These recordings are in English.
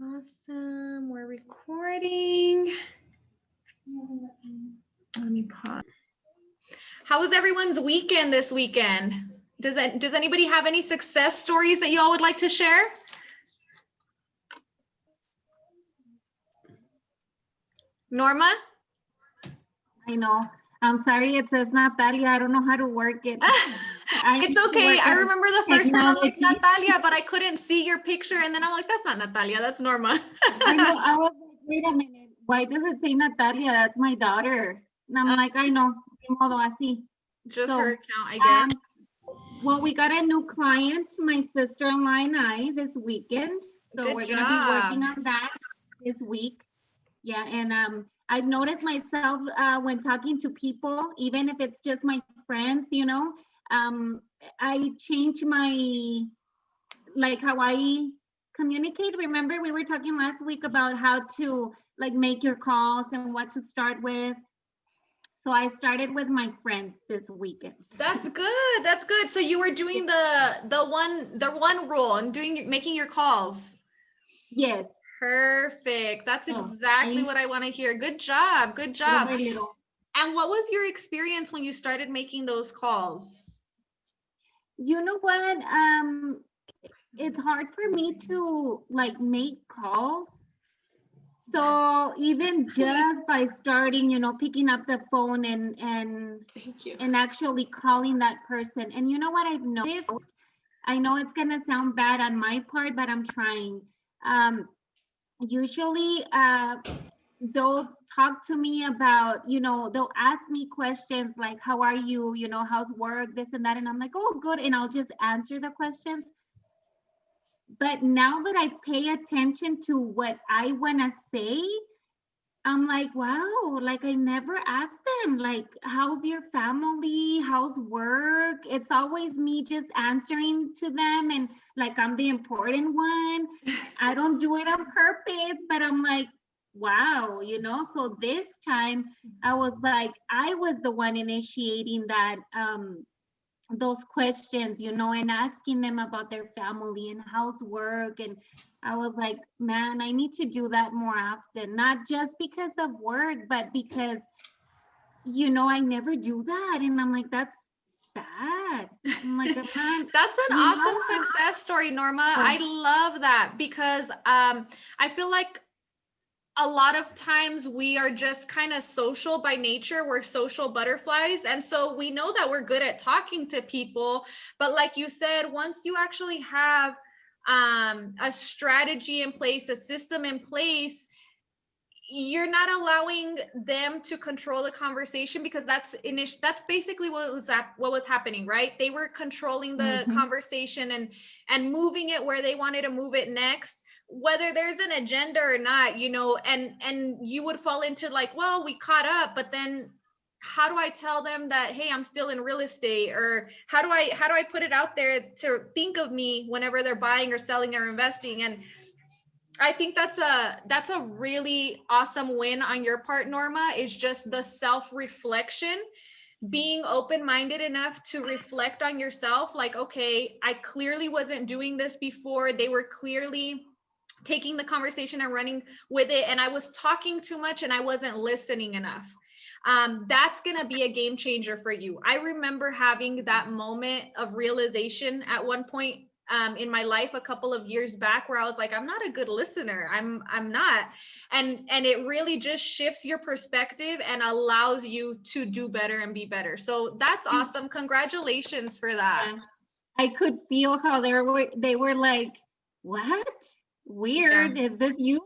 Awesome. We're recording. Let me pause. How was everyone's weekend this weekend? Does anybody have any success stories that y'all would like to share? Norma? I know. I'm sorry, it says Natalia. I don't know how to work it. It's okay. I remember the first time I'm like, Natalia, but I couldn't see your picture. And then I'm like, that's not Natalia, that's Norma. I know. I was like, wait a minute. Why does it say Natalia? That's my daughter. And I'm like, I know. Modo así. Just her account, I guess. Well, we got a new client, my sister-in-law and I, this weekend. So we're going to be working on that this week. Yeah, and I've noticed myself when talking to people, even if it's just my friends, you know, I change my, like how I communicate. Remember, we were talking last week about how to like make your calls and what to start with. So I started with my friends this weekend. That's good. That's good. So you were doing the one rule and making your calls. Yes. Perfect. That's exactly what I want to hear. Good job. Good job. And what was your experience when you started making those calls? You know what? It's hard for me to like make calls. So even just by starting, you know, picking up the phone and actually calling that person. And you know what I've noticed? I know it's gonna sound bad on my part, but I'm trying. Usually they'll talk to me about, you know, they'll ask me questions like, how are you? You know, how's work, this and that. And I'm like, oh, good. And I'll just answer the questions. But now that I pay attention to what I want to say, I'm like, wow, like I never asked them, like, how's your family? How's work? It's always me just answering to them. And like, I'm the important one. I don't do it on purpose, but I'm like, wow, you know? So this time I was like, I was the one initiating that, those questions, you know, and asking them about their family and how's work. And I was like, man, I need to do that more often, not just because of work, but because, you know, I never do that. And I'm like, that's bad. I'm like, that's an awesome success story, Norma. I love that because I feel like a lot of times we are just kind of social by nature. We're social butterflies. And so we know that we're good at talking to people. But like you said, once you actually have a strategy in place, a system in place, you're not allowing them to control the conversation, because that's basically what was happening, right? They were controlling the conversation and moving it where they wanted to move it next, whether there's an agenda or not, you know, and you would fall into like, well, we caught up, but then how do I tell them that, hey, I'm still in real estate? Or how do I put it out there to think of me whenever they're buying or selling or investing? And I think that's a really awesome win on your part, Norma, is just the self-reflection, being open-minded enough to reflect on yourself. Like, okay, I clearly wasn't doing this before. They were clearly taking the conversation and running with it. And I was talking too much and I wasn't listening enough. That's going to be a game changer for you. I remember having that moment of realization at one point in my life a couple of years back, where I was like, I'm not a good listener. I'm not. And it really just shifts your perspective and allows you to do better and be better. So that's awesome. Congratulations for that. Yeah. I could feel how they were like, what? Weird. Is this you?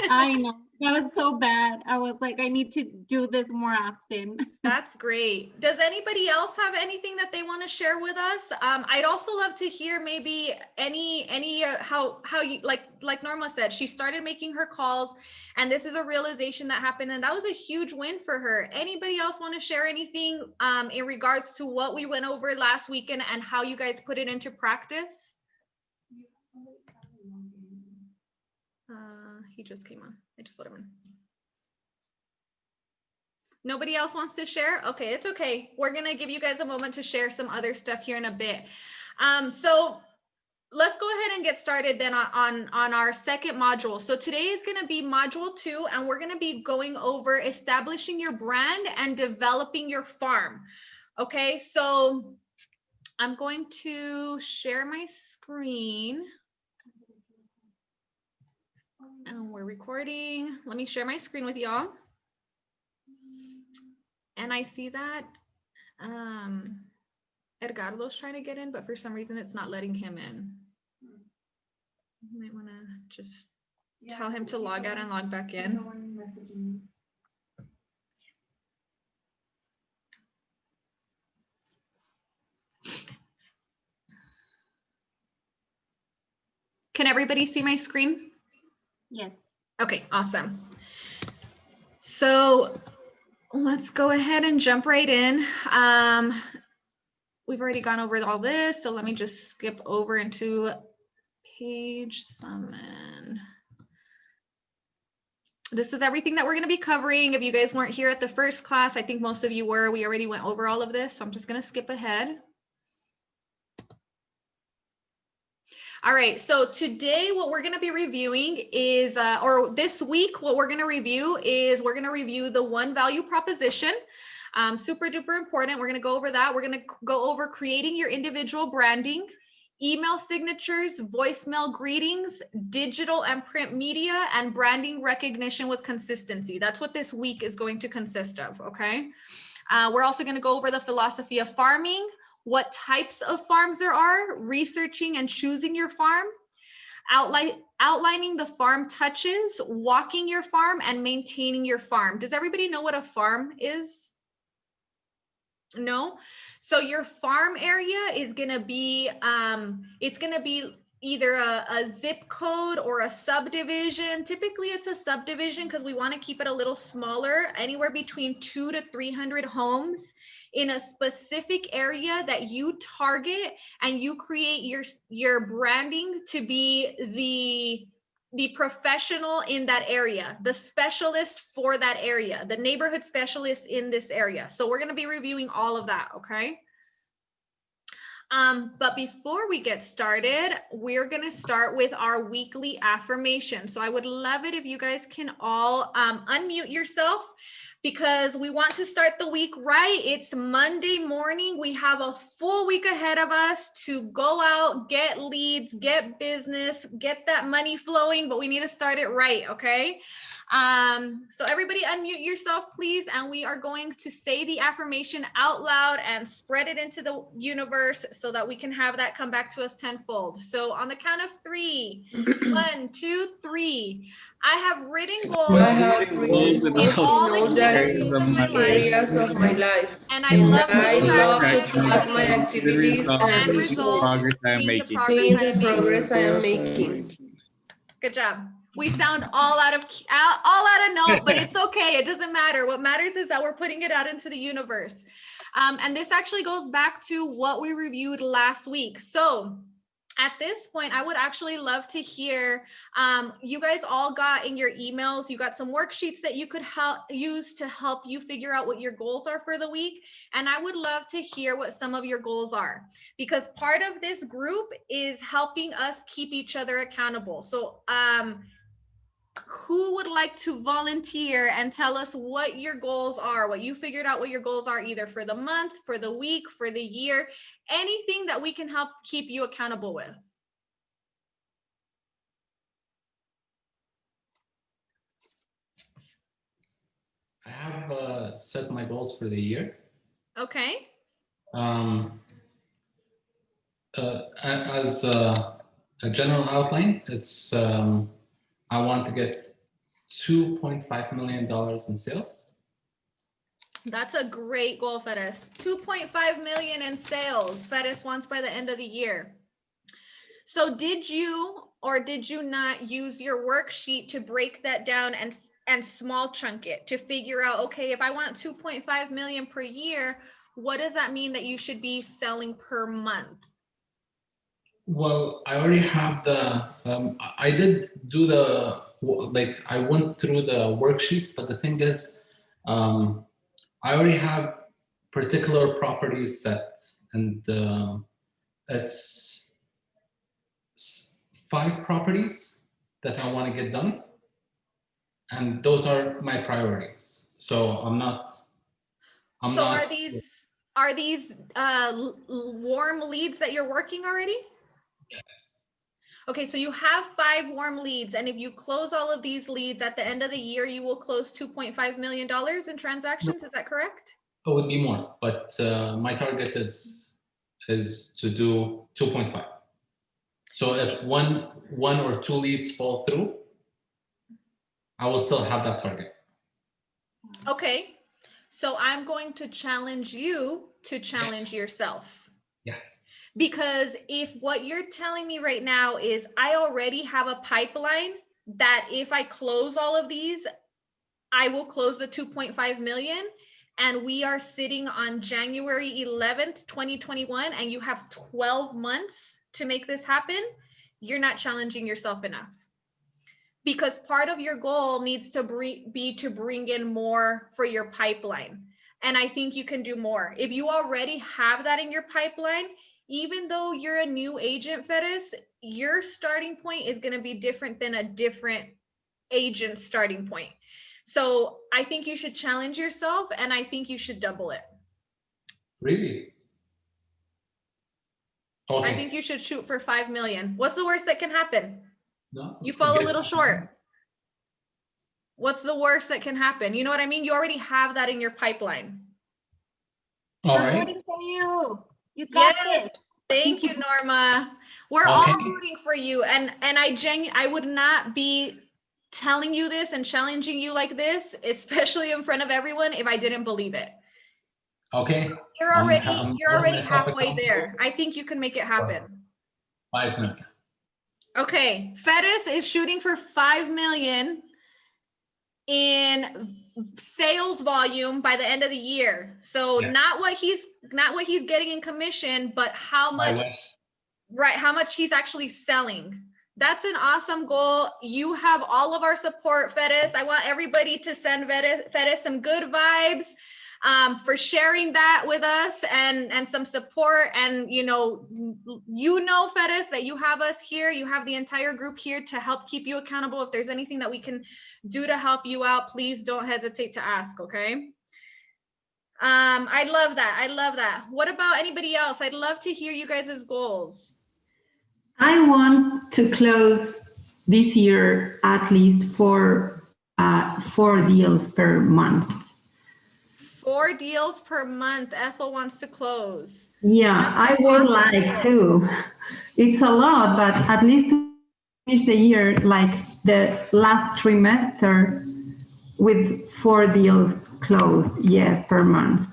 I know. That was so bad. I was like, I need to do this more often. That's great. Does anybody else have anything that they want to share with us? I'd also love to hear maybe any how you, like Norma said, she started making her calls, and this is a realization that happened, and that was a huge win for her. Anybody else want to share anything in regards to what we went over last weekend and how you guys put it into practice? He just came on. I just let him in. Nobody else wants to share? Okay, it's okay. We're going to give you guys a moment to share some other stuff here in a bit. So let's go ahead and get started then on our second module. So today is going to be module 2, and we're going to be going over establishing your brand and developing your farm. Okay, so I'm going to share my screen. And we're recording. Let me share my screen with y'all. And I see that Edgardo's trying to get in, but for some reason it's not letting him in. You might want to just tell him to log out and log back in. Can everybody see my screen? Yes. Okay, awesome. So let's go ahead and jump right in. We've already gone over all this, so let me just skip over into page summon. This is everything that we're going to be covering. If you guys weren't here at the first class, I think most of you were. We already went over all of this, so I'm just going to skip ahead. All right, so today what we're going to be reviewing is, or this week, what we're going to review is we're going to review the one value proposition. Super duper important. We're going to go over that. We're going to go over creating your individual branding, email signatures, voicemail greetings, digital and print media, and branding recognition with consistency. That's what this week is going to consist of, okay? We're also going to go over the philosophy of farming, what types of farms there are, researching and choosing your farm, outlining the farm touches, walking your farm, and maintaining your farm. Does everybody know what a farm is? No? So your farm area is going to be, it's going to be either a zip code or a subdivision. Typically it's a subdivision because we want to keep it a little smaller, anywhere between 200 to 300 homes in a specific area that you target, and you create your branding to be the professional in that area, the specialist for that area, the neighborhood specialist in this area. So we're going to be reviewing all of that, okay? But before we get started, we're going to start with our weekly affirmation. So I would love it if you guys can all unmute yourself, because we want to start the week right. It's Monday morning. We have a full week ahead of us to go out, get leads, get business, get that money flowing, but we need to start it right, okay? So everybody unmute yourself, please, and we are going to say the affirmation out loud and spread it into the universe so that we can have that come back to us tenfold. So on the count of 3, 1, 2, 3. I have written goals I have written in goals all in the all key the areas of my life, and and I love I to love track to track my my activities activities and and results, results, seeing the progress seeing I the am making. progress I am making. Good job. We sound all out of note, but it's okay. It doesn't matter. What matters is that we're putting it out into the universe. And this actually goes back to what we reviewed last week. So at this point, I would actually love to hear, you guys all got in your emails, you got some worksheets that you could use to help you figure out what your goals are for the week. And I would love to hear what some of your goals are, because part of this group is helping us keep each other accountable. So who would like to volunteer and tell us what your goals are, what you figured out what your goals are, either for the month, for the week, for the year, anything that we can help keep you accountable with? I have set my goals for the year. Okay. As a general outline, it's I want to get $2.5 million in sales. That's a great goal, Fedes. 2.5 million in sales, Fedes wants by the end of the year. So did you or did you not use your worksheet to break that down and small chunk it to figure out, okay, if I want 2.5 million per year, what does that mean that you should be selling per month? Well, I already have the, I did do the, like, I went through the worksheet, but the thing is, I already have particular properties set, and it's 5 properties that I want to get done, and those are my priorities. So I'm not. So are these warm leads that you're working already? Yes. Okay, so you have 5 warm leads, and if you close all of these leads at the end of the year, you will close $2.5 million in transactions. Is that correct? It would be more, but my target is to do 2.5. So if one or 2 leads fall through, I will still have that target. Okay, so I'm going to challenge you to challenge yourself. Yes. Because if what you're telling me right now is I already have a pipeline that if I close all of these, I will close the 2.5 million, and we are sitting on January 11th, 2021, and you have 12 months to make this happen, you're not challenging yourself enough. Because part of your goal needs to be to bring in more for your pipeline. And I think you can do more. If you already have that in your pipeline, even though you're a new agent, Fedes, your starting point is going to be different than a different agent's starting point. So I think you should challenge yourself, and I think you should double it. Really? Okay. I think you should shoot for 5 million. What's the worst that can happen? No, You fall a little short. What's the worst that can happen? You know what I mean? You already have that in your pipeline. All We're right. rooting for you. You got Yes. this. Thank you, Norma. We're all rooting for you. And I would not be telling you this and challenging you like this, especially in front of everyone, if I didn't believe it. Okay. You're already halfway there. I think you can make it happen. 5 million. Okay. Fedes is shooting for 5 million in sales volume by the end of the year. So not what he's getting in commission, but how much, right? How much he's actually selling. That's an awesome goal. You have all of our support, Fedes. I want everybody to send Fedes some good vibes for sharing that with us and some support. And you know, Fedes, that you have us here. You have the entire group here to help keep you accountable. If there's anything that we can do to help you out, please don't hesitate to ask. Okay. I love that. I love that. What about anybody else? I'd love to hear you guys' goals. I want to close this year at least 4 deals per month. 4 deals per month. Ethel wants to close. Yeah, I would like to. It's a lot, but at least to finish the year like the last trimester with 4 deals closed, yes, per month.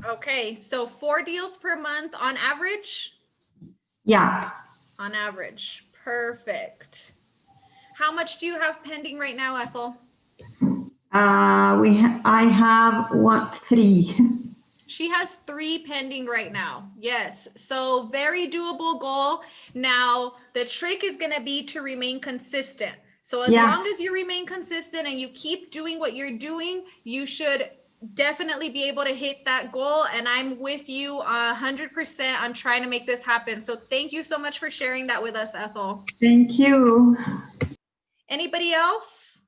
Okay, so 4 deals per month on average? Yeah. On average. Perfect. How much do you have pending right now, Ethel? I have 3. She has 3 pending right now. Yes. So very doable goal. Now, the trick is going to be to remain consistent. So as long as you remain consistent and you keep doing what you're doing, you should definitely be able to hit that goal. And I'm with you 100% on trying to make this happen. So thank you so much for sharing that with us, Ethel. Thank you. Anybody else?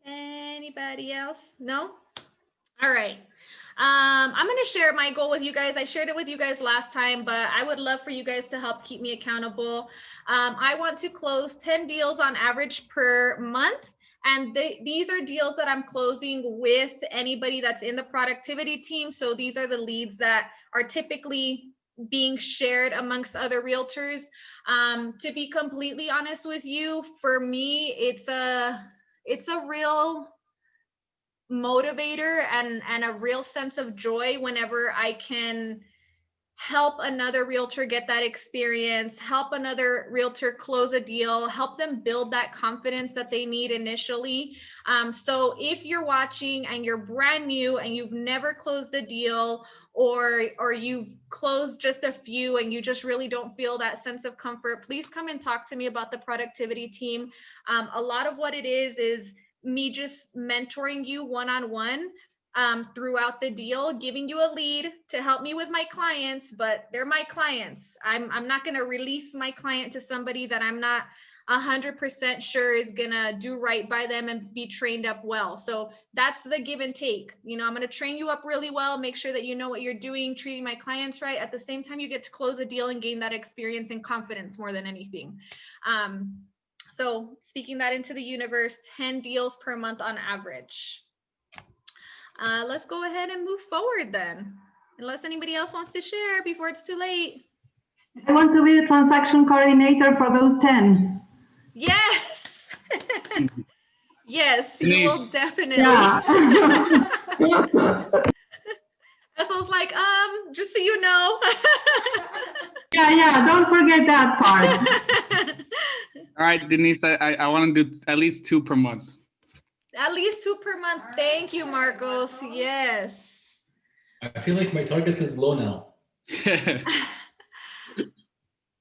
Anybody else? No? All right. I'm going to share my goal with you guys. I shared it with you guys last time, but I would love for you guys to help keep me accountable. I want to close 10 deals on average per month. And these are deals that I'm closing with anybody that's in the productivity team. So these are the leads that are typically being shared amongst other realtors. To be completely honest with you, for me, it's a real motivator and a real sense of joy whenever I can help another realtor get that experience, help another realtor close a deal, help them build that confidence that they need initially. So if you're watching and you're brand new and you've never closed a deal, or you've closed just a few and you just really don't feel that sense of comfort, please come and talk to me about the productivity team. A lot of what it is me just mentoring you one-on-one. throughout the deal, giving you a lead to help me with my clients, but they're my clients. I'm not going to release my client to somebody that I'm not 100% sure is going to do right by them and be trained up well. So that's the give and take. You know, I'm going to train you up really well, make sure that you know what you're doing, treating my clients right. At the same time, you get to close a deal and gain that experience and confidence more than anything. So speaking that into the universe, 10 deals per month on average. Let's go ahead and move forward then, unless anybody else wants to share before it's too late. I want to be the transaction coordinator for those 10. Yes. Yes, you will definitely. Yeah. Ethel's like, just so you know. Yeah, don't forget that part. All right, Denise, I want to do at least 2 per month. At least 2 per month. Thank you, Marcos. Yes. I feel like my target is low now.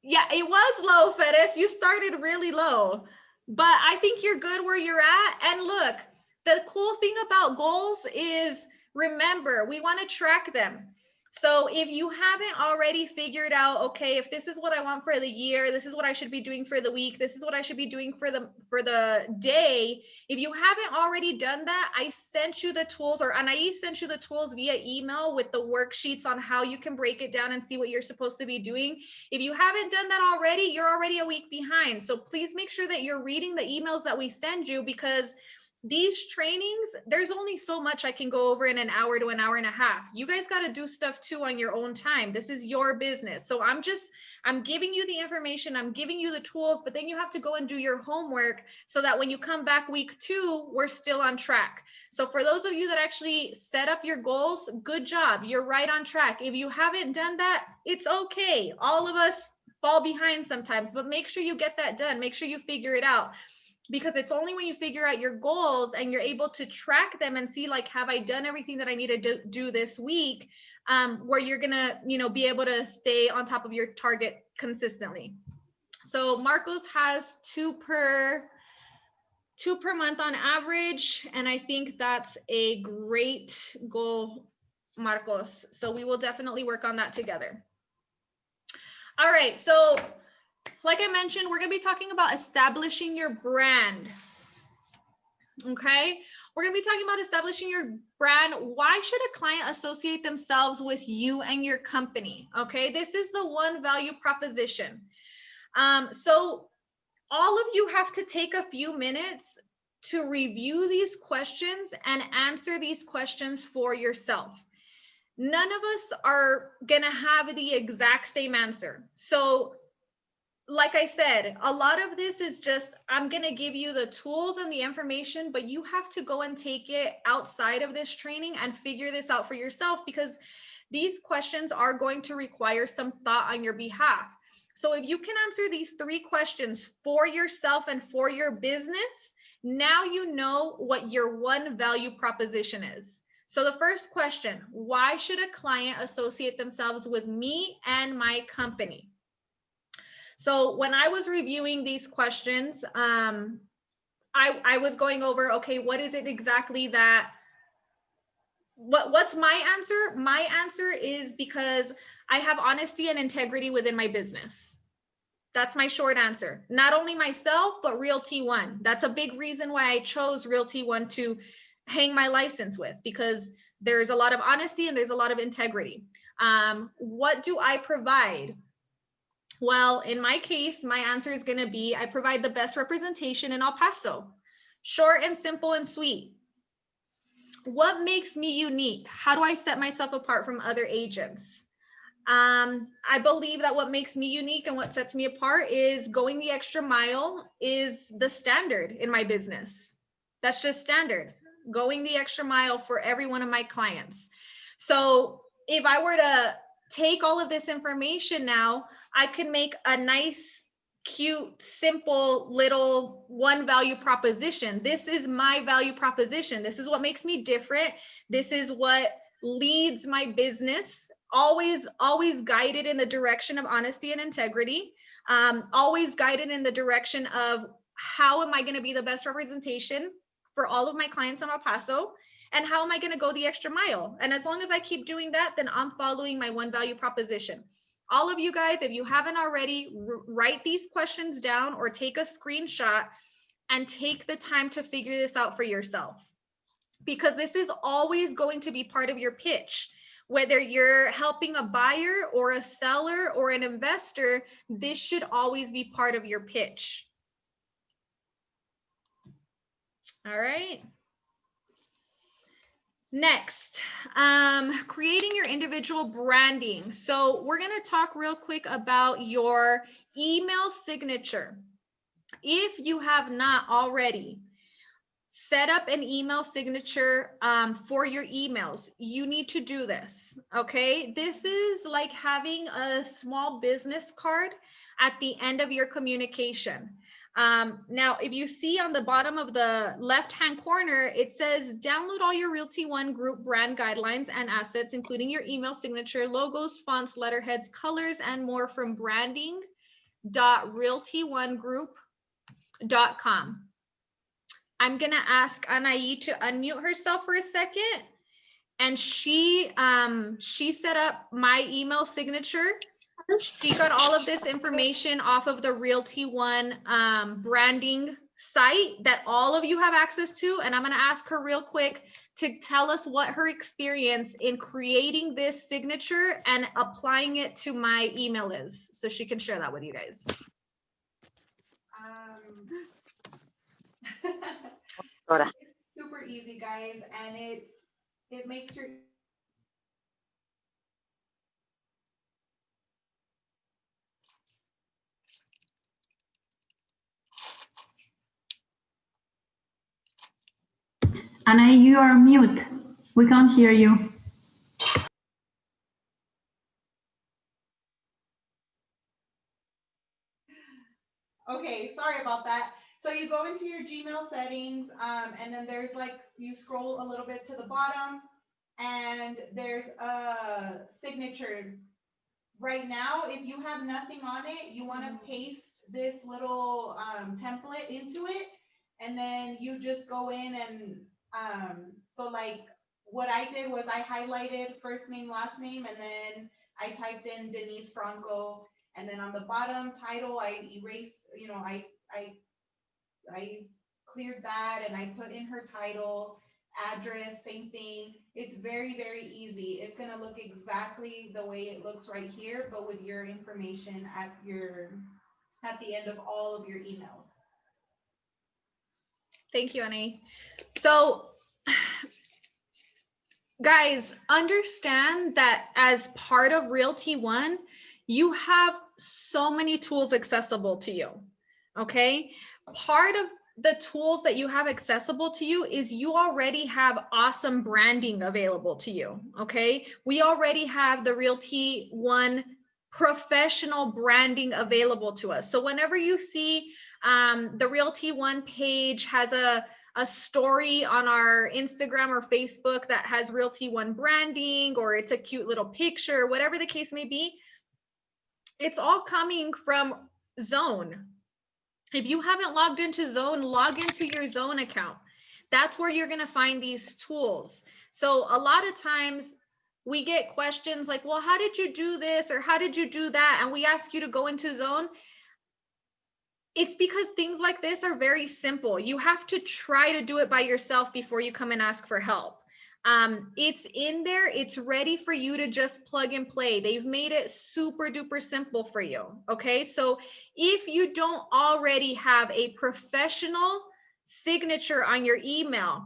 Yeah, it was low, Fedis. You started really low, but I think you're good where you're at. And look, the cool thing about goals is, remember, we want to track them. So if you haven't already figured out, okay, if this is what I want for the year, this is what I should be doing for the week, this is what I should be doing for the day. If you haven't already done that, I sent you the tools, or Anais sent you the tools via email with the worksheets on how you can break it down and see what you're supposed to be doing. If you haven't done that already, you're already a week behind. So please make sure that you're reading the emails that we send you, because these trainings, there's only so much I can go over in an hour to an hour and a half. You guys got to do stuff too on your own time. This is your business. So I'm giving you the information, I'm giving you the tools, but then you have to go and do your homework so that when you come back week 2, we're still on track. So for those of you that actually set up your goals, good job. You're right on track. If you haven't done that, it's okay. All of us fall behind sometimes, but make sure you get that done. Make sure you figure it out. Because it's only when you figure out your goals and you're able to track them and see, like, have I done everything that I need to do this week, where you're gonna, be able to stay on top of your target consistently. So Marcos has 2 per month on average, and I think that's a great goal, Marcos. So we will definitely work on that together. All right, so like I mentioned, we're going to be talking about establishing your brand. Okay, we're going to be talking about establishing your brand. Why should a client associate themselves with you and your company? Okay, this is the one value proposition. So all of you have to take a few minutes to review these questions and answer these questions for yourself. None of us are going to have the exact same answer. So like I said, a lot of this is just, I'm going to give you the tools and the information, but you have to go and take it outside of this training and figure this out for yourself, because these questions are going to require some thought on your behalf. So if you can answer these 3 questions for yourself and for your business, now you know what your one value proposition is. So the first question, why should a client associate themselves with me and my company? So when I was reviewing these questions, I was going over, okay, what is it exactly that, what's my answer? My answer is because I have honesty and integrity within my business. That's my short answer. Not only myself, but Realty One. That's a big reason why I chose Realty One to hang my license with, because there's a lot of honesty and there's a lot of integrity. What do I provide? Well, in my case, my answer is going to be, I provide the best representation in El Paso. Short and simple and sweet. What makes me unique? How do I set myself apart from other agents? I believe that what makes me unique and what sets me apart is going the extra mile is the standard in my business. That's just standard. Going the extra mile for every one of my clients. So if I were to take all of this information now, I can make a nice, cute, simple little one value proposition. This is my value proposition. This is what makes me different. This is what leads my business. Always guided in the direction of honesty and integrity. Always guided in the direction of how am I going to be the best representation for all of my clients in El Paso. And how am I going to go the extra mile? And as long as I keep doing that, then I'm following my one value proposition. All of you guys, if you haven't already, write these questions down or take a screenshot and take the time to figure this out for yourself, because this is always going to be part of your pitch. Whether you're helping a buyer or a seller or an investor, this should always be part of your pitch. All right. Next, creating your individual branding. So we're going to talk real quick about your email signature. If you have not already, set up an email signature for your emails. You need to do this, okay? This is like having a small business card at the end of your communication. Now, if you see on the bottom of the left-hand corner, it says download all your Realty One Group brand guidelines and assets, including your email signature, logos, fonts, letterheads, colors, and more from branding.realtyonegroup.com. I'm gonna ask Anaí to unmute herself for a second. And she set up my email signature. She got all of this information off of the Realty One branding site that all of you have access to. And I'm gonna ask her real quick to tell us what her experience in creating this signature and applying it to my email is, so she can share that with you guys. It's super easy, guys, and it makes your Anna, you are mute. We can't hear you. Okay, sorry about that. So you go into your Gmail settings, and then there's like, you scroll a little bit to the bottom, and there's a signature. Right now, if you have nothing on it, you want to paste this little template into it, and then you just go in and so like what I did was I highlighted first name, last name, and then I typed in Denise Franco, and then on the bottom title, I erased, you know, I cleared that and I put in her title, address, same thing. It's very, very easy. It's gonna look exactly the way it looks right here, but with your information at the end of all of your emails. Thank you, Annie. So, guys, understand that as part of Realty One, you have so many tools accessible to you, okay? Part of the tools that you have accessible to you is you already have awesome branding available to you, okay? We already have the Realty One professional branding available to us. So whenever you see the Realty One page has a story on our Instagram or Facebook that has Realty One branding, or it's a cute little picture, whatever the case may be, it's all coming from Zone. If you haven't logged into Zone, log into your Zone account. That's where you're going to find these tools. So a lot of times we get questions like, well, how did you do this? Or how did you do that? And we ask you to go into Zone. It's because things like this are very simple. You have to try to do it by yourself before you come and ask for help. It's in there. It's ready for you to just plug and play. They've made it super duper simple for you. Okay. So if you don't already have a professional signature on your email,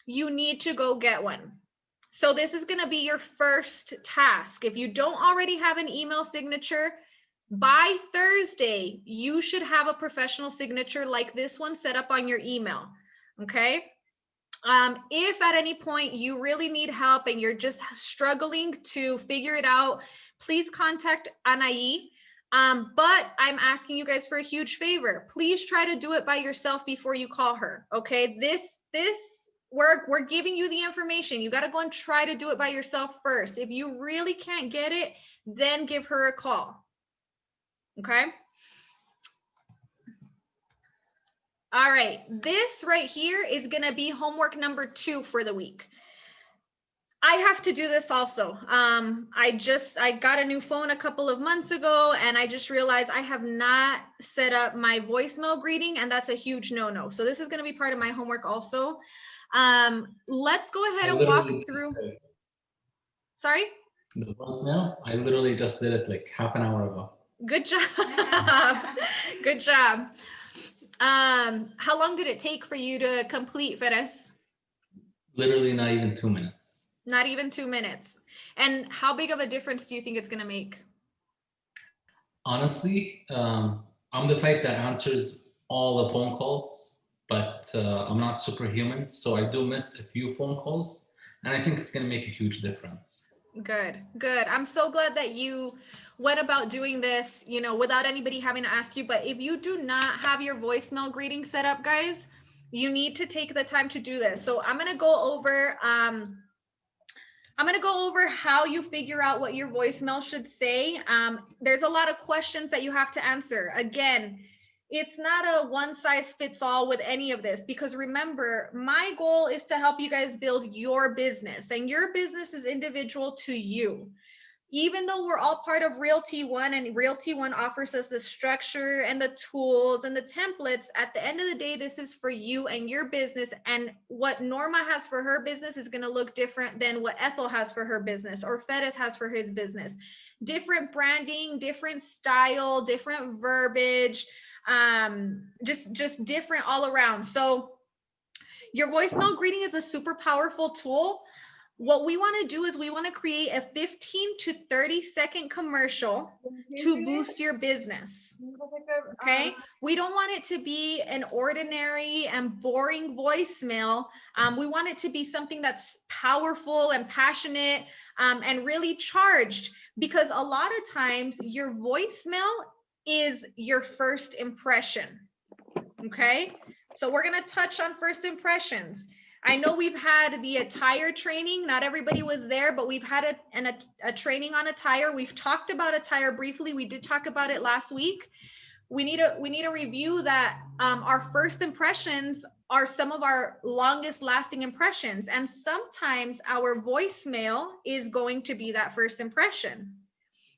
you need to go get one. So this is going to be your first task. If you don't already have an email signature, by Thursday, you should have a professional signature like this one set up on your email. Okay. If at any point you really need help and you're just struggling to figure it out, please contact Anaí. But I'm asking you guys for a huge favor. Please try to do it by yourself before you call her. Okay. We're giving you the information. You got to go and try to do it by yourself first. If you really can't get it, then give her a call. Okay. All right, this right here is going to be homework number 2 for the week. I have to do this also. I got a new phone a couple of months ago, and I just realized I have not set up my voicemail greeting, and that's a huge no-no. So this is going to be part of my homework also. Let's go ahead and walk through. Sorry? The voicemail, I literally just did it like half an hour ago. Good job. Good job. How long did it take for you to complete, Ferez? Literally not even 2 minutes. Not even 2 minutes. And how big of a difference do you think it's going to make? Honestly, I'm the type that answers all the phone calls, but I'm not superhuman, so I do miss a few phone calls, and I think it's going to make a huge difference. Good, good. I'm so glad that you went about doing this, without anybody having to ask you. But if you do not have your voicemail greeting set up, guys, you need to take the time to do this. So I'm going to go over how you figure out what your voicemail should say. There's a lot of questions that you have to answer. Again, it's not a one size fits all with any of this, because remember, my goal is to help you guys build your business, and your business is individual to you. Even though we're all part of Realty One, and Realty One offers us the structure and the tools and the templates, at the end of the day, this is for you and your business. And what Norma has for her business is going to look different than what Ethel has for her business, or Fedez has for his business. Different branding, different style, different verbiage, just different all around. So your voicemail greeting is a super powerful tool. What we want to do is we want to create a 15 to 30-second commercial to boost your business. Okay. We don't want it to be an ordinary and boring voicemail. We want it to be something that's powerful and passionate, and really charged, because a lot of times your voicemail is your first impression. Okay. So we're going to touch on first impressions. I know we've had the attire training. Not everybody was there, but we've had a training on attire. We've talked about attire briefly. We did talk about it last week. We need to review that. Our first impressions are some of our longest lasting impressions. And sometimes our voicemail is going to be that first impression.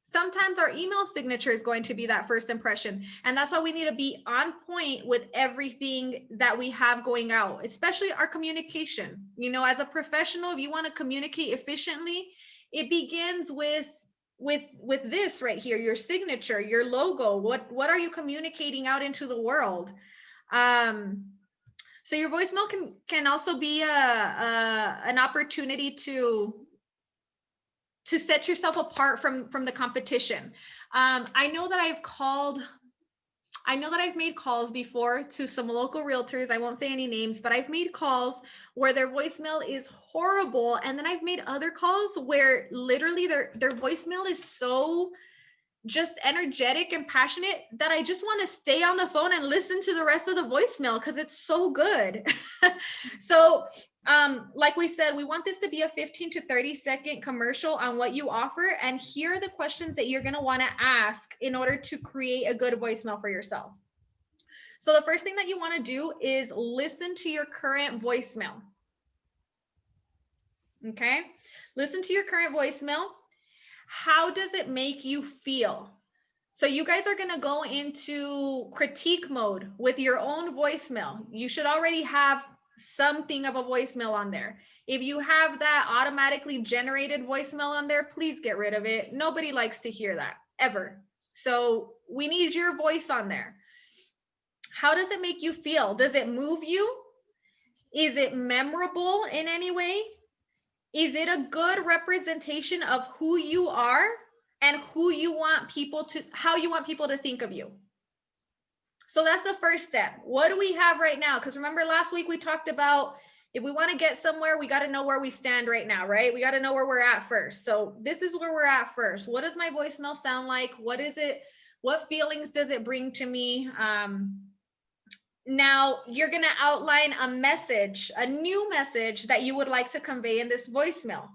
Sometimes our email signature is going to be that first impression. And that's why we need to be on point with everything that we have going out, especially our communication. As a professional, if you want to communicate efficiently, it begins with this right here, your signature, your logo. What are you communicating out into the world? So your voicemail can also be an opportunity to set yourself apart from the competition. I know that I've made calls before to some local realtors. I won't say any names, but I've made calls where their voicemail is horrible. And then I've made other calls where literally their voicemail is so just energetic and passionate that I just want to stay on the phone and listen to the rest of the voicemail because it's so good. So like we said, we want this to be a 15 to 30-second commercial on what you offer. And here are the questions that you're going to want to ask in order to create a good voicemail for yourself. So the first thing that you want to do is listen to your current voicemail. Okay. Listen to your current voicemail. How does it make you feel? So you guys are going to go into critique mode with your own voicemail. You should already have something of a voicemail on there. If you have that automatically generated voicemail on there, please get rid of it. Nobody likes to hear that ever. So we need your voice on there. How does it make you feel? Does it move you? Is it memorable in any way? Is it a good representation of who you are and how you want people to think of you? So that's the first step. What do we have right now? Because remember last week we talked about if we want to get somewhere, we got to know where we stand right now, right? We got to know where we're at first. So this is where we're at first. What does my voicemail sound like? What is it? What feelings does it bring to me? Now you're going to outline a message, a new message that you would like to convey in this voicemail.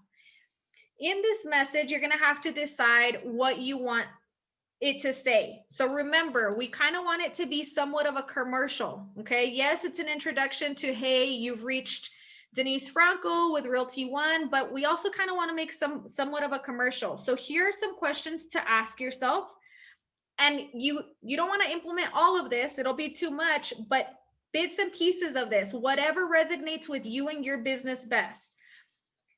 In this message, you're going to have to decide what you want it to say. So remember, we kind of want it to be somewhat of a commercial. Okay. Yes, it's an introduction to, hey, you've reached Denise Franco with Realty One, but we also kind of want to make somewhat of a commercial. So here are some questions to ask yourself. And you don't want to implement all of this, it'll be too much, but bits and pieces of this, whatever resonates with you and your business best.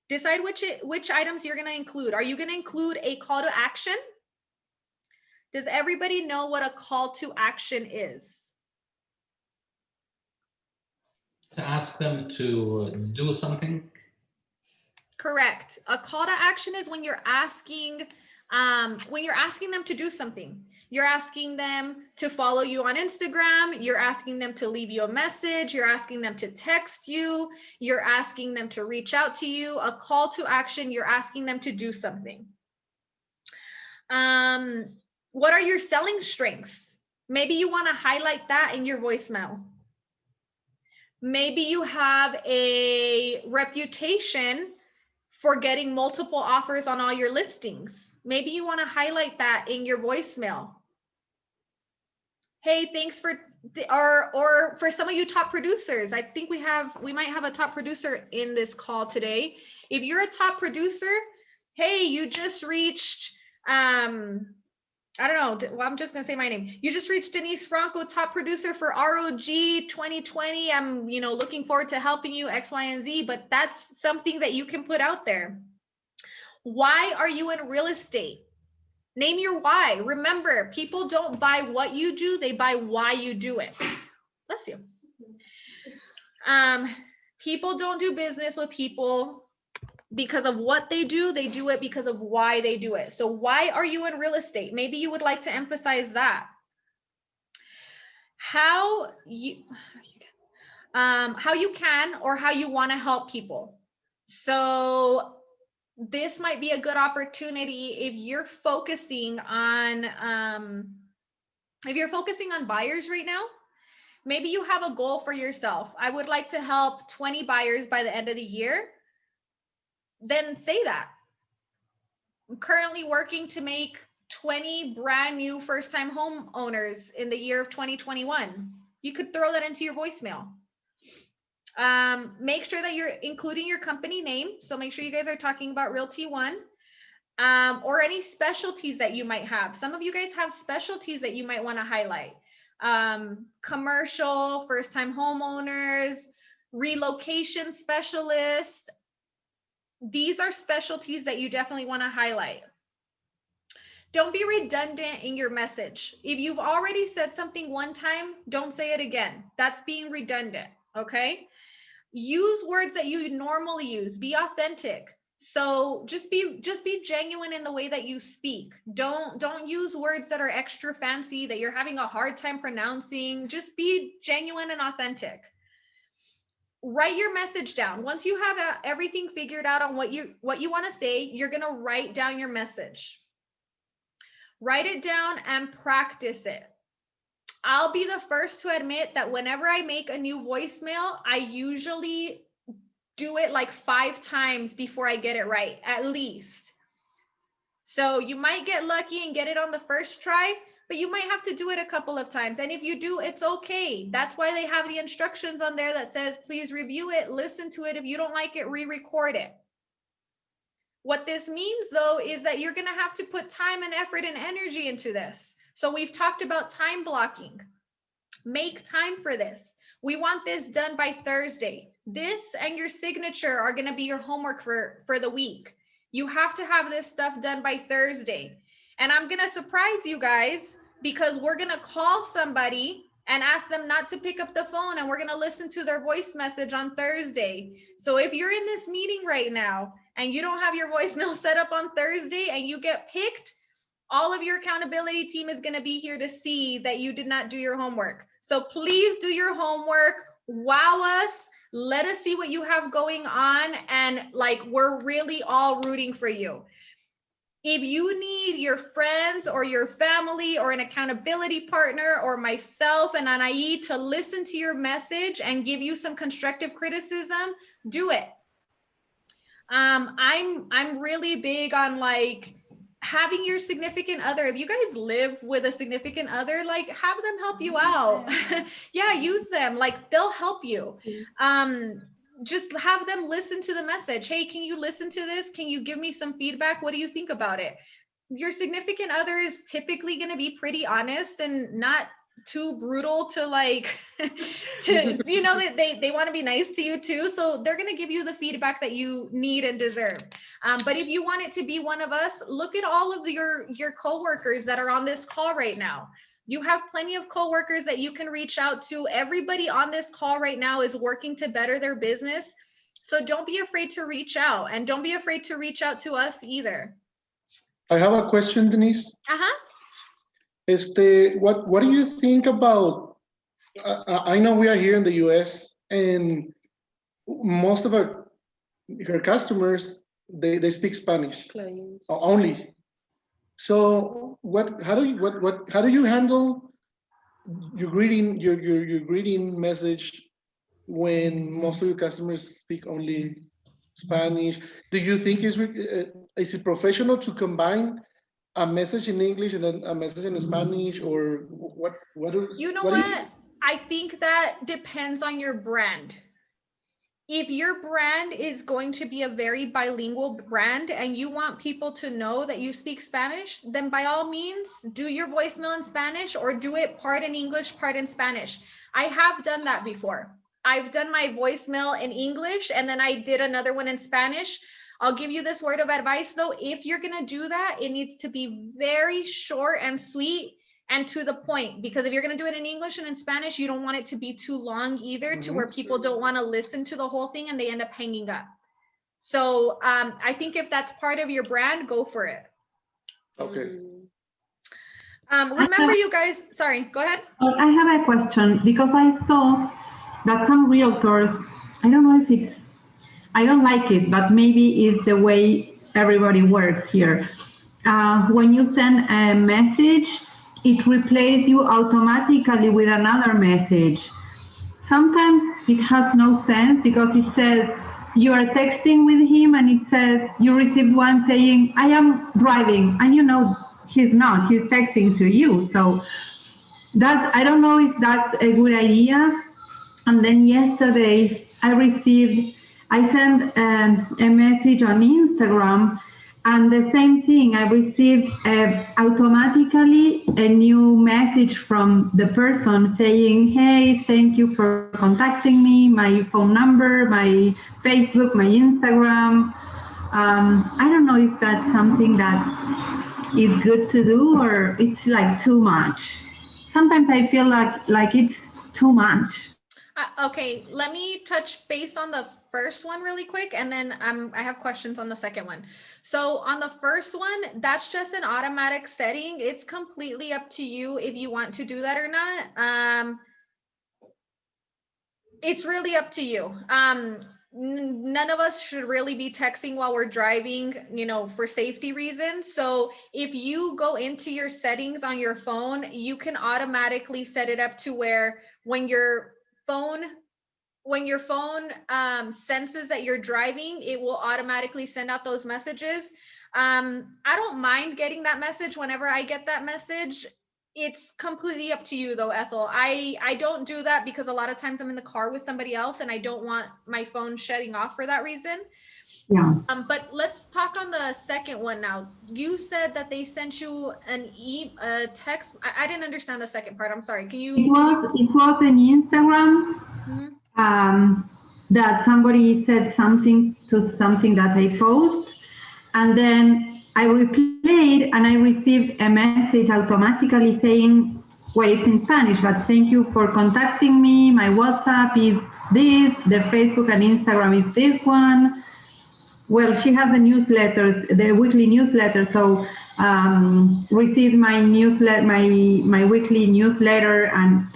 Decide which items you're going to include. Are you going to include a call to action? Does everybody know what a call to action is? To ask them to do something. Correct. A call to action is when you're asking them to do something. You're asking them to follow you on Instagram. You're asking them to leave you a message. You're asking them to text you. You're asking them to reach out to you. A call to action, you're asking them to do something. What are your selling strengths? Maybe you want to highlight that in your voicemail. Maybe you have a reputation for getting multiple offers on all your listings. Maybe you want to highlight that in your voicemail. Hey, thanks for, or for some of you top producers, I think we might have a top producer in this call today. If you're a top producer, hey, you just reached, I don't know, well, I'm just gonna say my name. You just reached Denise Franco, top producer for ROG 2020. I'm, looking forward to helping you X, Y, and Z, but that's something that you can put out there. Why are you in real estate? Name your why. Remember, people don't buy what you do, they buy why you do it. Bless you. People don't do business with people because of what they do it because of why they do it. So why are you in real estate? Maybe you would like to emphasize that. How you can or how you want to help people. So this might be a good opportunity if you're focusing on buyers right now. Maybe you have a goal for yourself. I would like to help 20 buyers by the end of the year. Then say that. I'm currently working to make 20 brand new first-time homeowners in the year of 2021. You could throw that into your voicemail. Make sure that you're including your company name. So make sure you guys are talking about Realty One, or any specialties that you might have. Some of you guys have specialties that you might want to highlight. Commercial, first-time homeowners, relocation specialists. These are specialties that you definitely want to highlight. Don't be redundant in your message. If you've already said something one time, don't say it again. That's being redundant, okay? Use words that you normally use. Be authentic. So just be genuine in the way that you speak. Don't use words that are extra fancy that you're having a hard time pronouncing. Just be genuine and authentic. Write your message down. Once you have everything figured out on what you want to say, you're going to write down your message. Write it down and practice it. I'll be the first to admit that whenever I make a new voicemail, I usually do it like 5 times before I get it right, at least. So you might get lucky and get it on the first try, but you might have to do it a couple of times. And if you do, it's okay. That's why they have the instructions on there that says, please review it, listen to it. If you don't like it, re-record it. What this means though, is that you're going to have to put time and effort and energy into this. So we've talked about time blocking. Make time for this. We want this done by Thursday. This and your signature are going to be your homework for the week. You have to have this stuff done by Thursday. And I'm going to surprise you guys because we're going to call somebody and ask them not to pick up the phone, and we're going to listen to their voice message on Thursday. So if you're in this meeting right now and you don't have your voicemail set up on Thursday and you get picked, all of your accountability team is going to be here to see that you did not do your homework. So please do your homework. Wow us. Let us see what you have going on. And like, we're really all rooting for you. If you need your friends or your family or an accountability partner or myself and Anaí to listen to your message and give you some constructive criticism, do it. I'm really big on like having your significant other. If you guys live with a significant other, like have them help you out. Yeah, use them. Like they'll help you. just have them listen to the message. Hey, can you listen to this? Can you give me some feedback? What do you think about it? Your significant other is typically going to be pretty honest and not too brutal to like to they want to be nice to you too, so they're going to give you the feedback that you need and deserve. But if you want it to be one of us, look at all of your coworkers that are on this call right now. You have plenty of coworkers that you can reach out to. Everybody on this call right now is working to better their business, so don't be afraid to reach out, and don't be afraid to reach out to us either. I have a question, Denise. What do you think about, I know we are here in the US and most of her customers, they speak Spanish Clients. only. So how do you handle your greeting message when most of your customers speak only Spanish? Do you think is it professional to combine a message in English and then a message in Spanish, or what? I think that depends on your brand. If your brand is going to be a very bilingual brand and you want people to know that you speak Spanish, then by all means, do your voicemail in Spanish or do it part in English, part in Spanish. I have done that before. I've done my voicemail in English and then I did another one in Spanish. I'll give you this word of advice though. If you're going to do that, it needs to be very short and sweet and to the point, because if you're going to do it in English and in Spanish, you don't want it to be too long either, to where people don't want to listen to the whole thing and they end up hanging up. So I think if that's part of your brand, go for it. Okay. Remember you guys, sorry, go ahead. I have a question because I saw that some realtors, I don't know if I don't like it, but maybe it's the way everybody works here. When you send a message, it replaces you automatically with another message. Sometimes it has no sense because it says you are texting with him and it says you received one saying, I am driving, and he's not, he's texting to you. So I don't know if that's a good idea. And then yesterday I sent a message on Instagram, and the same thing, I received automatically a new message from the person saying, hey, thank you for contacting me, my phone number, my Facebook, my Instagram. I don't know if that's something that is good to do or it's like too much. Sometimes I feel like it's too much. Okay, let me touch base on the first one really quick, and then I have questions on the second one. So on the first one, that's just an automatic setting. It's completely up to you if you want to do that or not. It's really up to you. None of us should really be texting while we're driving, for safety reasons. So if you go into your settings on your phone, you can automatically set it up to where when your phone senses that you're driving, it will automatically send out those messages. I don't mind getting that message whenever I get that message. It's completely up to you though, Ethel. I don't do that because a lot of times I'm in the car with somebody else and I don't want my phone shutting off for that reason. Yeah. But let's talk on the second one now. You said that they sent you a text. I didn't understand the second part. I'm sorry. It was an Instagram. Mm-hmm. That somebody said something that I post, and then I replayed and I received a message automatically saying, well, it's in Spanish, but thank you for contacting me. My WhatsApp is this, the Facebook and Instagram is this one. Well, she has the weekly newsletter, so received my newsletter, my weekly newsletter, and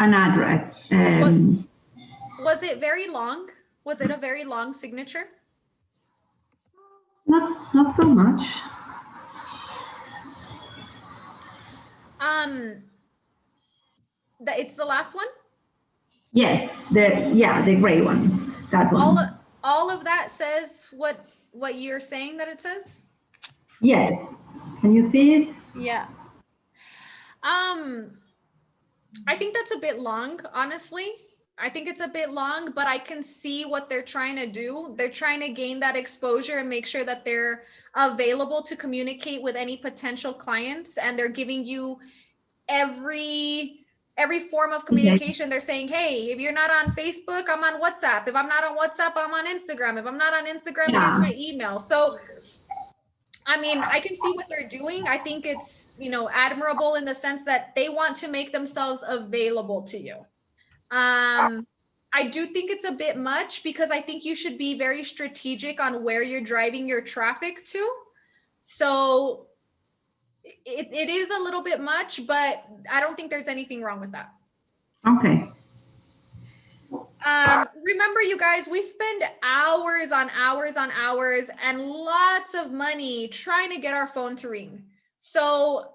an address. Was it very long? Was it a very long signature? Not so much. It's the last one? Yes, the gray one. That one. All of that says what you're saying that it says? Yes. Can you see it? Yeah. I think that's a bit long, honestly. I think it's a bit long, but I can see what they're trying to do. They're trying to gain that exposure and make sure that they're available to communicate with any potential clients, and they're giving you every form of communication. They're saying, hey, if you're not on Facebook, I'm on WhatsApp. If I'm not on WhatsApp, I'm on Instagram. If I'm not on Instagram, here's my email. So I mean, I can see what they're doing. I think it's, admirable in the sense that they want to make themselves available to you. I do think it's a bit much, because I think you should be very strategic on where you're driving your traffic to. So it is a little bit much, but I don't think there's anything wrong with that. Okay. Remember, you guys, we spend hours on hours on hours and lots of money trying to get our phone to ring. So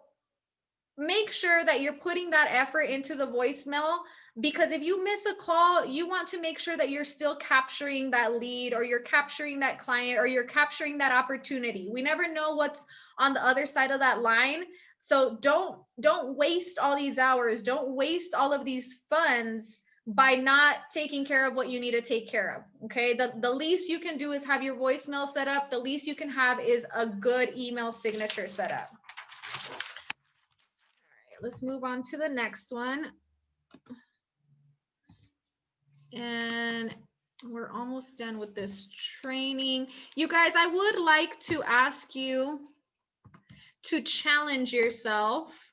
make sure that you're putting that effort into the voicemail, because if you miss a call, you want to make sure that you're still capturing that lead, or you're capturing that client, or you're capturing that opportunity. We never know what's on the other side of that line. So don't waste all these hours. Don't waste all of these funds by not taking care of what you need to take care of. Okay. The least you can do is have your voicemail set up. The least you can have is a good email signature set up. Let's move on to the next one. And we're almost done with this training. You guys, I would like to ask you to challenge yourself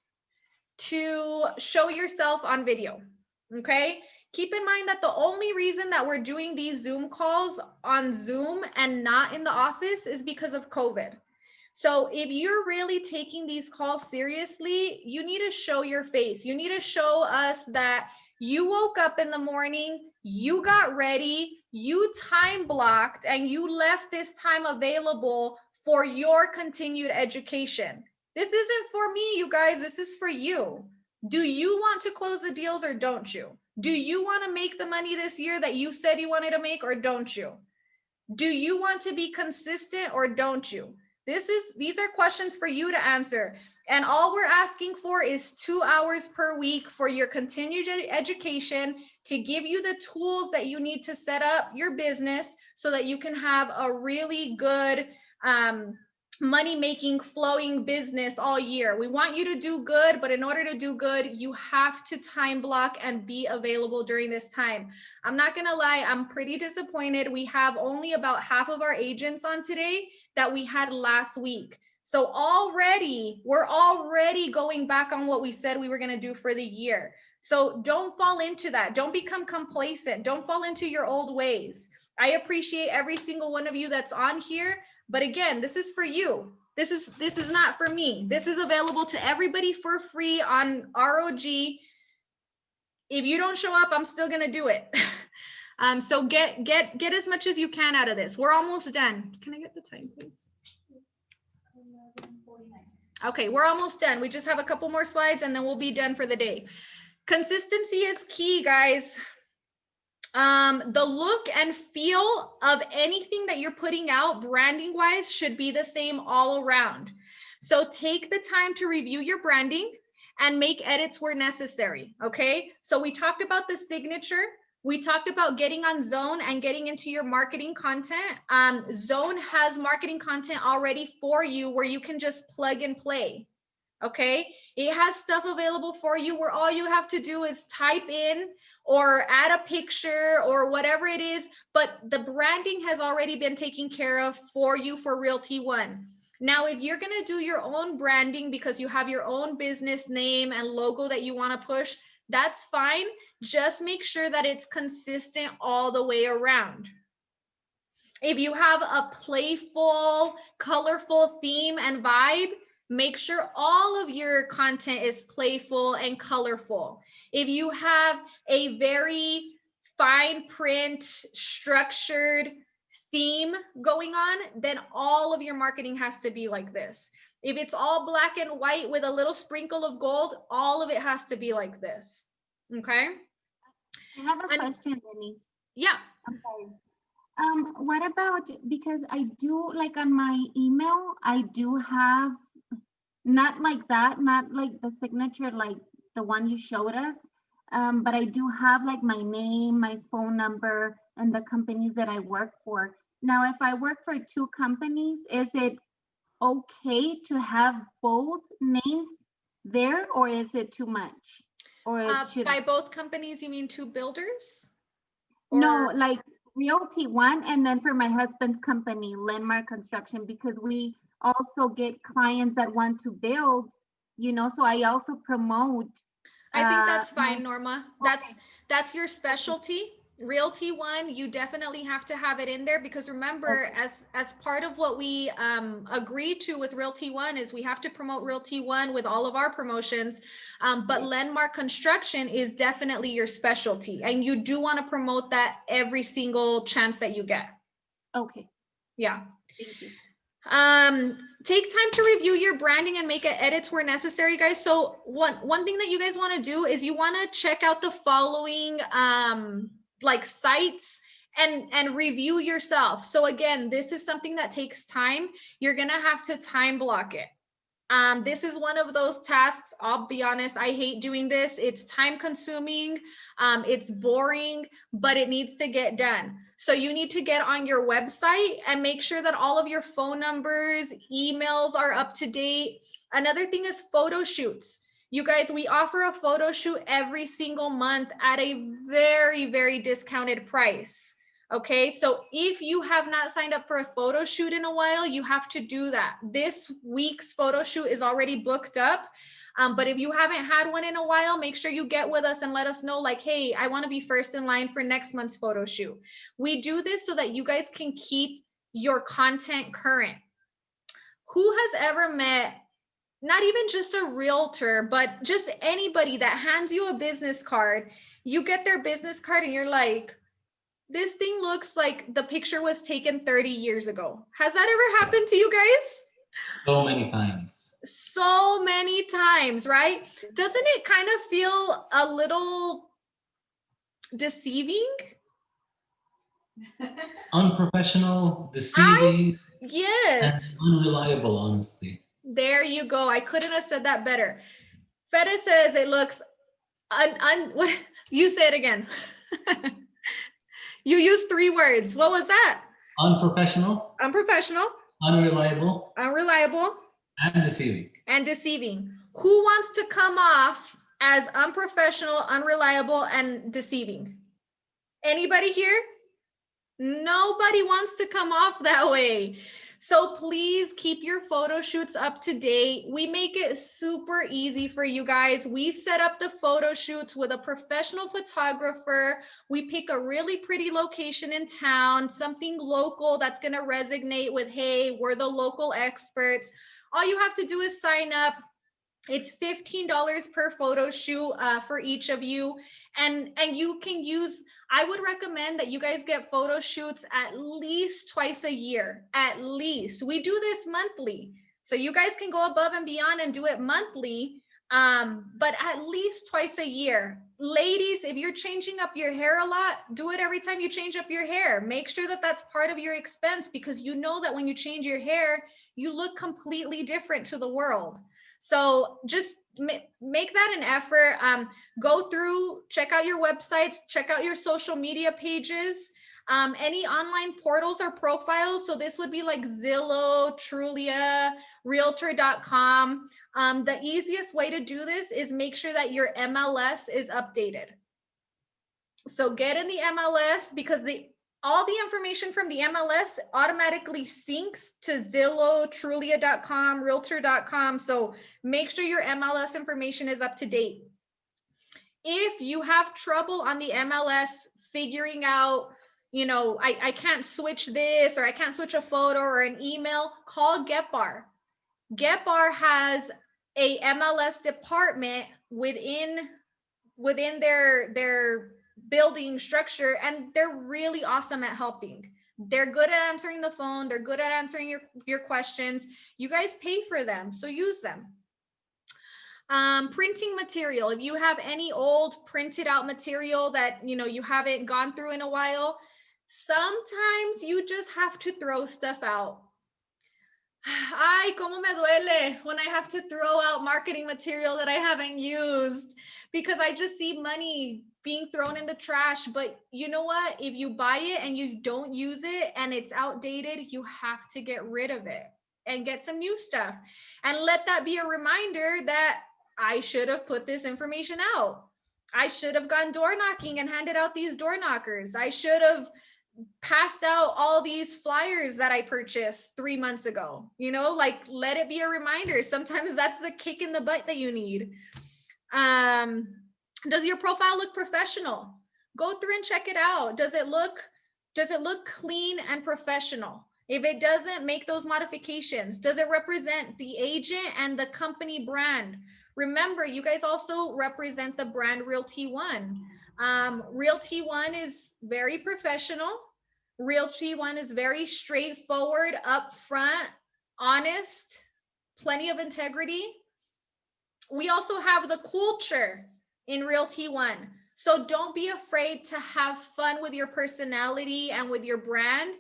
to show yourself on video, okay? Keep in mind that the only reason that we're doing these Zoom calls on Zoom and not in the office is because of COVID. So if you're really taking these calls seriously, you need to show your face. You need to show us that you woke up in the morning, you got ready, you time blocked, and you left this time available for your continued education. This isn't for me, you guys. This is for you. Do you want to close the deals or don't you? Do you want to make the money this year that you said you wanted to make, or don't you? Do you want to be consistent or don't you? These are questions for you to answer. And all we're asking for is 2 hours per week for your continued education, to give you the tools that you need to set up your business so that you can have a really good money-making, flowing business all year. We want you to do good, but in order to do good, you have to time block and be available during this time. I'm not gonna lie, I'm pretty disappointed. We have only about half of our agents on today that we had last week. So we're already going back on what we said we were gonna do for the year. So don't fall into that. Don't become complacent. Don't fall into your old ways. I appreciate every single one of you that's on here. But again, this is for you. This is not for me. This is available to everybody for free on ROG. If you don't show up, I'm still gonna do it. So get as much as you can out of this. We're almost done. Can I get the time, please? Okay, we're almost done. We just have a couple more slides and then we'll be done for the day. Consistency is key, guys. The look and feel of anything that you're putting out branding wise should be the same all around. So take the time to review your branding and make edits where necessary. Okay. So we talked about the signature. We talked about getting on Zone and getting into your marketing content. Zone has marketing content already for you where you can just plug and play. Okay, it has stuff available for you where all you have to do is type in or add a picture or whatever it is, but the branding has already been taken care of for you for Realty One. Now, if you're going to do your own branding because you have your own business name and logo that you want to push, that's fine. Just make sure that it's consistent all the way around. If you have a playful, colorful theme and vibe, make sure all of your content is playful and colorful. If you have a very fine print, structured theme going on, then all of your marketing has to be like this. If it's all black and white with a little sprinkle of gold, all of it has to be like this. Okay? I have a question, Denise. Yeah. Okay. What about, because I do, like on my email, I do have, not like that, not like the signature, like the one you showed us, But I do have like my name, my phone number, and the companies that I work for. Now, if I work for two companies, is it okay to have both names there, or is it too much? Or it should By both companies, you mean two builders? no, Or- like Realty one, and then for my husband's company, Landmark Construction, because we also get clients that want to build, you know, so I also promote. I think that's my- fine, Norma. That's your specialty. Realty one, you definitely have to have it in there because remember, Okay. as part of what we agreed to with Realty one is we have to promote Realty one with all of our promotions. But Landmark Construction is definitely your specialty, and you do want to promote that every single chance that you get. Okay, Yeah. thank you. Take time to review your branding and make edits where necessary, guys. So one thing that you guys want to do is you want to check out the following like sites and review yourself. So again, this is something that takes time. You're gonna have to time block it. This is one of those tasks. I'll be honest, I hate doing this. It's time consuming, it's boring, but it needs to get done. So you need to get on your website and make sure that all of your phone numbers, emails are up to date. Another thing is photo shoots. You guys, we offer a photo shoot every single month at a very, very discounted price. Okay, so if you have not signed up for a photo shoot in a while, you have to do that. This week's photo shoot is already booked up. But if you haven't had one in a while, make sure you get with us and let us know like, hey, I want to be first in line for next month's photo shoot. We do this so that you guys can keep your content current. Who has ever met, not even just a realtor, but just anybody that hands you a business card, you get their business card and you're like, this thing looks like the picture was taken 30 years ago. Has that ever happened to you guys? So many times. So many times, right? Doesn't it kind of feel a little deceiving? Unprofessional, deceiving, and Yes. unreliable, honestly. There you go. I couldn't have said that better. Feta says it looks what you say it again. You used 3 words. What was that? Unprofessional, Unprofessional, unreliable, unreliable, and deceiving. and deceiving. Who wants to come off as unprofessional, unreliable, and deceiving? Anybody here? Nobody wants to come off that way. So please keep your photo shoots up to date. We make it super easy for you guys. We set up the photo shoots with a professional photographer. We pick a really pretty location in town, something local that's going to resonate with, hey, we're the local experts. All you have to do is sign up. It's $15 per photo shoot for each of you. And you can use, I would recommend that you guys get photo shoots at least twice a year, at least. We do this monthly. So you guys can go above and beyond and do it monthly, but at least twice a year. Ladies, if you're changing up your hair a lot, do it every time you change up your hair. Make sure that that's part of your expense because you know that when you change your hair, you look completely different to the world. So just make that an effort. Go through, check out your websites, check out your social media pages, any online portals or profiles. So this would be like Zillow, Trulia, Realtor.com. The easiest way to do this is make sure that your MLS is updated. So get in the MLS because all the information from the MLS automatically syncs to Zillow, Trulia.com, Realtor.com. So make sure your MLS information is up to date. If you have trouble on the MLS figuring out, you know, I can't switch this or I can't switch a photo or an email, call GetBar. GetBar has a MLS department within their building structure, and they're really awesome at helping. They're good at answering the phone. They're good at answering your questions. You guys pay for them, so use them. Printing material. If you have any old printed out material that you haven't gone through in a while, sometimes you just have to throw stuff out. Ay, cómo me duele when I have to throw out marketing material that I haven't used because I just see money being thrown in the trash. But you know what? If you buy it and you don't use it and it's outdated, you have to get rid of it and get some new stuff. And let that be a reminder that I should have put this information out. I should have gone door knocking and handed out these door knockers. I should have passed out all these flyers that I purchased 3 months ago. You know, like let it be a reminder. Sometimes that's the kick in the butt that you need. Does your profile look professional? Go through and check it out. Does it look clean and professional? If it doesn't, make those modifications. Does it represent the agent and the company brand? Remember, you guys also represent the brand Realty One. Realty One is very professional. Realty One is very straightforward, upfront, honest, plenty of integrity. We also have the culture in Realty One. So don't be afraid to have fun with your personality and with your brand,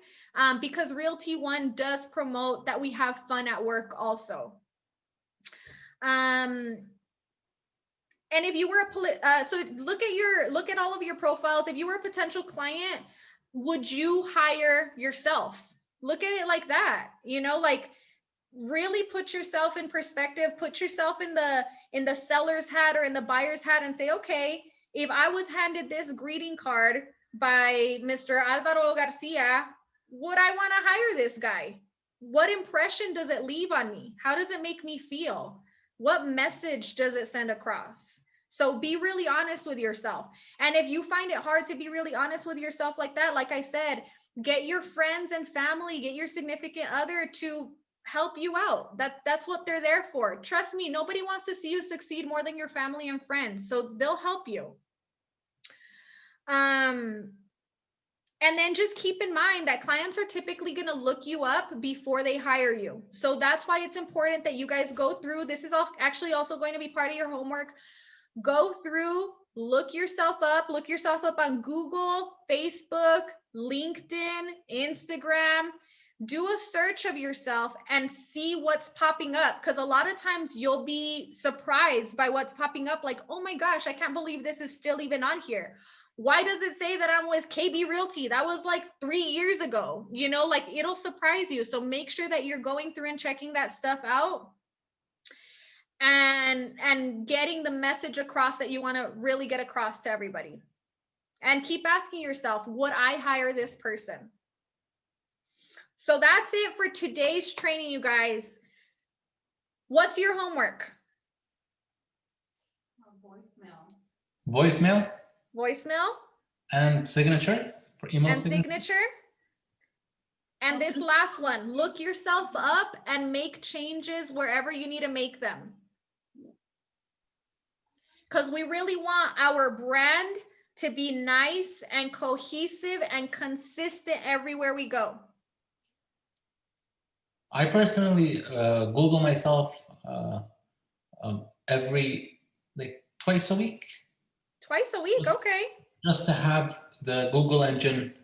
because Realty One does promote that we have fun at work also. And if you were so look at all of your profiles. If you were a potential client, would you hire yourself? Look at it like that, you know, like really put yourself in perspective, put yourself in the seller's hat or in the buyer's hat and say, okay, if I was handed this greeting card by Mr. Alvaro Garcia, would I want to hire this guy? What impression does it leave on me? How does it make me feel? What message does it send across? So be really honest with yourself. And if you find it hard to be really honest with yourself like that, like I said, get your friends and family, get your significant other to help you out. That's what they're there for. Trust me, nobody wants to see you succeed more than your family and friends. So they'll help you. And then just keep in mind that clients are typically going to look you up before they hire you. So that's why it's important that you guys go through. This is actually also going to be part of your homework. Go through, look yourself up on Google, Facebook, LinkedIn, Instagram. Do a search of yourself and see what's popping up, because a lot of times you'll be surprised by what's popping up. Like, oh my gosh, I can't believe this is still even on here. Why does it say that I'm with KB Realty? That was like 3 years ago, you know, like it'll surprise you. So make sure that you're going through and checking that stuff out and getting the message across that you want to really get across to everybody. And keep asking yourself, would I hire this person? So that's it for today's training, you guys. What's your homework? Voicemail And signature for email signature. And this last one, look yourself up and make changes wherever you need to make them. Because we really want our brand to be nice and cohesive and consistent everywhere we go. I personally Google myself every twice a week. Twice a week, okay. Just to have the Google engine,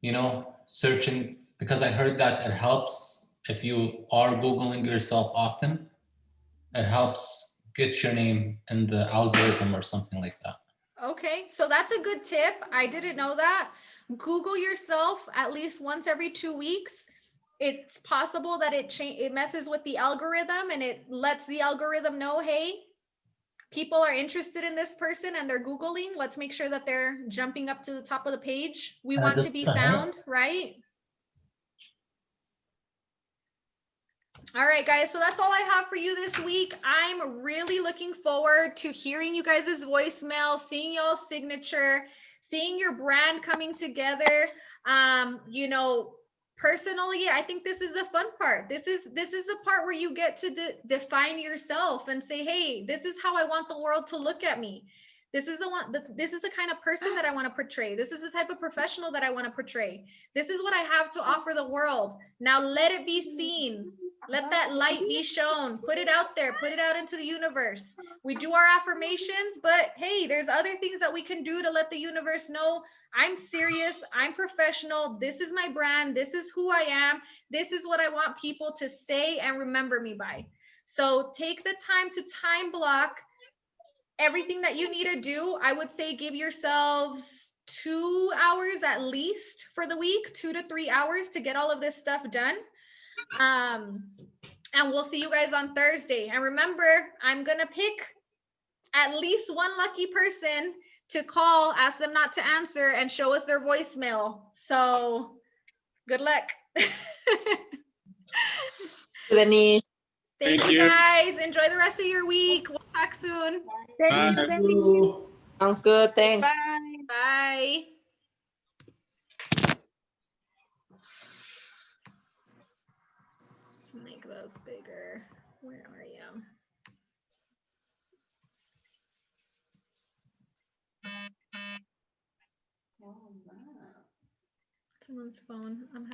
you know, searching, because I heard that it helps if you are Googling yourself often. It helps get your name in the algorithm or something like that. Okay, so that's a good tip. I didn't know that. Google yourself at least once every 2 weeks. It's possible that it messes with the algorithm and it lets the algorithm know, hey, people are interested in this person and they're Googling. Let's make sure that they're jumping up to the top of the page. We want to be found, right? All right, guys, so that's all I have for you this week. I'm really looking forward to hearing you guys' voicemail, seeing y'all's signature, seeing your brand coming together. You know, personally, I think this is the fun part. This is the part where you get to define yourself and say, hey, this is how I want the world to look at me. This is the kind of person that I want to portray. This is the type of professional that I want to portray. This is what I have to offer the world. Now let it be seen. Let that light be shown. Put it out there. Put it out into the universe. We do our affirmations, but hey, there's other things that we can do to let the universe know I'm serious. I'm professional. This is my brand. This is who I am. This is what I want people to say and remember me by. So take the time to time block everything that you need to do. I would say give yourselves 2 hours at least for the week, 2 to 3 hours to get all of this stuff done. And we'll see you guys on Thursday. And remember, I'm gonna pick at least one lucky person to call, ask them not to answer, and show us their voicemail. So good luck. Denise. Thank you guys. Enjoy the rest of your week. We'll talk soon. Thank you, thank you. Sounds good. Thanks. Bye. Make those bigger. Where are you? Someone's phone. I'm having